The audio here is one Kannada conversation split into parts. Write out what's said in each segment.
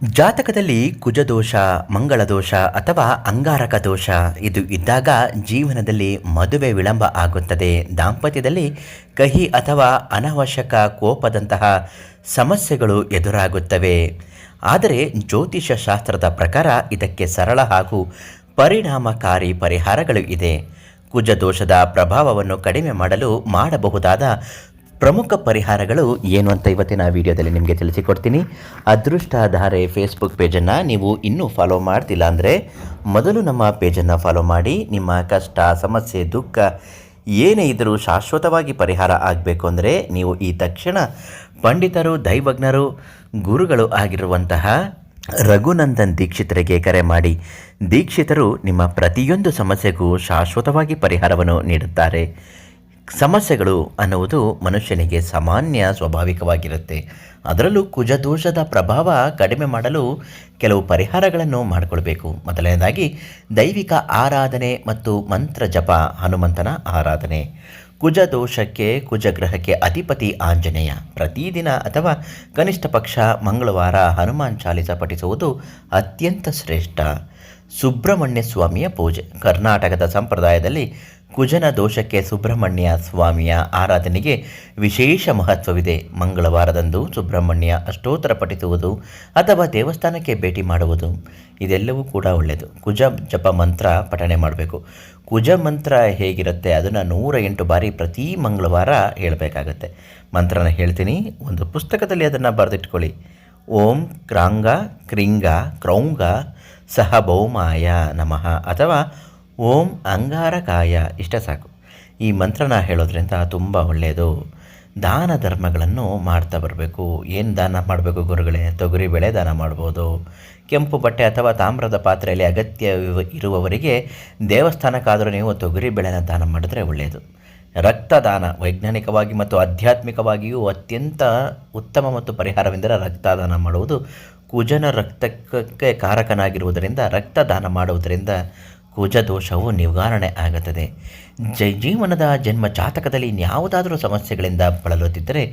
ಜಾತಕದಲ್ಲಿ ಕುಜದೋಷ, ಮಂಗಳದೋಷ ಅಥವಾ ಅಂಗಾರಕ ದೋಷ ಇದು ಇದ್ದಾಗ ಜೀವನದಲ್ಲಿ ಮದುವೆ ವಿಳಂಬ ಆಗುತ್ತದೆ. ದಾಂಪತ್ಯದಲ್ಲಿ ಕಹಿ ಅಥವಾ ಅನವಶ್ಯಕ ಕೋಪದಂತಹ ಸಮಸ್ಯೆಗಳು ಎದುರಾಗುತ್ತವೆ. ಆದರೆ ಜ್ಯೋತಿಷ ಶಾಸ್ತ್ರದ ಪ್ರಕಾರ ಇದಕ್ಕೆ ಸರಳ ಹಾಗೂ ಪರಿಣಾಮಕಾರಿ ಪರಿಹಾರಗಳು ಇದೆ. ಕುಜದೋಷದ ಪ್ರಭಾವವನ್ನು ಕಡಿಮೆ ಮಾಡಲು ಮಾಡಬಹುದಾದ ಪ್ರಮುಖ ಪರಿಹಾರಗಳು ಏನು ಅಂತ ಇವತ್ತಿನ ವಿಡಿಯೋದಲ್ಲಿ ನಿಮಗೆ ತಿಳಿಸಿಕೊಡ್ತೀನಿ. ಅದೃಷ್ಟಧಾರೆ ಫೇಸ್ಬುಕ್ ಪೇಜನ್ನು ನೀವು ಇನ್ನೂ ಫಾಲೋ ಮಾಡ್ತಿಲ್ಲ ಅಂದರೆ ಮೊದಲು ನಮ್ಮ ಪೇಜನ್ನು ಫಾಲೋ ಮಾಡಿ. ನಿಮ್ಮ ಕಷ್ಟ, ಸಮಸ್ಯೆ, ದುಃಖ ಏನೇ ಇದ್ದರೂ ಶಾಶ್ವತವಾಗಿ ಪರಿಹಾರ ಆಗಬೇಕು ಅಂದರೆ ನೀವು ಈ ತಕ್ಷಣ ಪಂಡಿತರು, ದೈವಜ್ಞರು, ಗುರುಗಳು ಆಗಿರುವಂತಹ ರಘುನಂದನ್ ದೀಕ್ಷಿತರಿಗೆ ಕರೆ ಮಾಡಿ. ದೀಕ್ಷಿತರು ನಿಮ್ಮ ಪ್ರತಿಯೊಂದು ಸಮಸ್ಯೆಗೂ ಶಾಶ್ವತವಾಗಿ ಪರಿಹಾರವನ್ನು ನೀಡುತ್ತಾರೆ. ಸಮಸ್ಯೆಗಳು ಅನ್ನುವುದು ಮನುಷ್ಯನಿಗೆ ಸಾಮಾನ್ಯ ಸ್ವಾಭಾವಿಕವಾಗಿರುತ್ತೆ. ಅದರಲ್ಲೂ ಕುಜದೋಷದ ಪ್ರಭಾವ ಕಡಿಮೆ ಮಾಡಲು ಕೆಲವು ಪರಿಹಾರಗಳನ್ನು ಮಾಡಿಕೊಳ್ಬೇಕು. ಮೊದಲನೇದಾಗಿ ದೈವಿಕ ಆರಾಧನೆ ಮತ್ತು ಮಂತ್ರ ಜಪ. ಹನುಮಂತನ ಆರಾಧನೆ. ಕುಜದೋಷಕ್ಕೆ, ಕುಜಗ್ರಹಕ್ಕೆ ಅಧಿಪತಿ ಆಂಜನೇಯ. ಪ್ರತಿದಿನ ಅಥವಾ ಕನಿಷ್ಠ ಪಕ್ಷ ಮಂಗಳವಾರ ಹನುಮಾನ್ ಚಾಲಿಸ ಪಠಿಸುವುದು ಅತ್ಯಂತ ಶ್ರೇಷ್ಠ. ಸುಬ್ರಹ್ಮಣ್ಯ ಸ್ವಾಮಿಯ ಪೂಜೆ. ಕರ್ನಾಟಕದ ಸಂಪ್ರದಾಯದಲ್ಲಿ ಕುಜನ ದೋಷಕ್ಕೆ ಸುಬ್ರಹ್ಮಣ್ಯ ಸ್ವಾಮಿಯ ಆರಾಧನೆಗೆ ವಿಶೇಷ ಮಹತ್ವವಿದೆ. ಮಂಗಳವಾರದಂದು ಸುಬ್ರಹ್ಮಣ್ಯ ಅಷ್ಟೋತ್ತರ ಪಠಿಸುವುದು ಅಥವಾ ದೇವಸ್ಥಾನಕ್ಕೆ ಭೇಟಿ ಮಾಡುವುದು ಇದೆಲ್ಲವೂ ಕೂಡ ಒಳ್ಳೆಯದು. ಕುಜ ಜಪ ಮಂತ್ರ ಪಠಣೆ ಮಾಡಬೇಕು. ಕುಜ ಮಂತ್ರ ಹೇಗಿರುತ್ತೆ ಅದನ್ನು 108 ಬಾರಿ ಪ್ರತಿ ಮಂಗಳವಾರ ಹೇಳಬೇಕಾಗತ್ತೆ. ಮಂತ್ರನ ಹೇಳ್ತೀನಿ, ಒಂದು ಪುಸ್ತಕದಲ್ಲಿ ಅದನ್ನು ಬರೆದಿಟ್ಕೊಳ್ಳಿ. ಓಂ ಕ್ರಾಂಗ ಕ್ರಿಂಗ ಕ್ರೌಂಗ ಸಹ ಭೌಮಾಯ ನಮಃ ಅಥವಾ ಓಂ ಅಂಗಾರಕಾಯ. ಇಷ್ಟ ಸಾಕು. ಈ ಮಂತ್ರನ ಹೇಳೋದ್ರಿಂದ ತುಂಬ ಒಳ್ಳೆಯದು. ದಾನ ಧರ್ಮಗಳನ್ನು ಮಾಡ್ತಾ ಬರಬೇಕು. ಏನು ದಾನ ಮಾಡಬೇಕು ಗುರುಗಳೇ? ತೊಗರಿ ಬೇಳೆ ದಾನ ಮಾಡ್ಬೋದು. ಕೆಂಪು ಬಟ್ಟೆ ಅಥವಾ ತಾಮ್ರದ ಪಾತ್ರೆಯಲ್ಲಿ ಅಗತ್ಯ ಇರುವವರಿಗೆ ದೇವಸ್ಥಾನಕ್ಕಾದರೂ ನೀವು ತೊಗರಿ ಬೇಳೆನ ದಾನ ಮಾಡಿದ್ರೆ ಒಳ್ಳೆಯದು. ರಕ್ತದಾನ. ವೈಜ್ಞಾನಿಕವಾಗಿ ಮತ್ತು ಆಧ್ಯಾತ್ಮಿಕವಾಗಿಯೂ ಅತ್ಯಂತ ಉತ್ತಮ ಮತ್ತು ಪರಿಹಾರವೆಂದರೆ ರಕ್ತದಾನ ಮಾಡುವುದು. ಕುಜನ ರಕ್ತಕ್ಕೆ ಕಾರಕನಾಗಿರುವುದರಿಂದ ರಕ್ತದಾನ ಮಾಡುವುದರಿಂದ ಕುಜದೋಷವು ನಿವಾರಣೆ ಆಗುತ್ತದೆ. ಜೀವನದ ಜನ್ಮ ಜಾತಕದಲ್ಲಿ ಯಾವುದಾದರೂ ಸಮಸ್ಯೆಗಳಿಂದ ಬಳಲುತ್ತಿದ್ದರೆ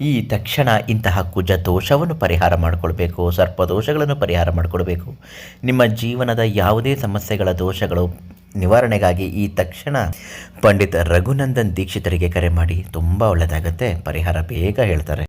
ಈ ತಕ್ಷಣ ಇಂತಹ ಕುಜದೋಷವನ್ನು ಪರಿಹಾರ ಮಾಡಿಕೊಳ್ಬೇಕು. ಸರ್ಪದೋಷಗಳನ್ನು ಪರಿಹಾರ ಮಾಡಿಕೊಳ್ಬೇಕು. ನಿಮ್ಮ ಜೀವನದ ಯಾವುದೇ ಸಮಸ್ಯೆಗಳ ದೋಷಗಳು ನಿವಾರಣೆಗಾಗಿ ಈ ತಕ್ಷಣ ಪಂಡಿತ ರಘುನಂದನ್ ದೀಕ್ಷಿತರಿಗೆ ಕರೆ ಮಾಡಿ. ತುಂಬ ಒಳ್ಳೆಯದಾಗುತ್ತೆ. ಪರಿಹಾರ ಬೇಗ ಹೇಳ್ತಾರೆ.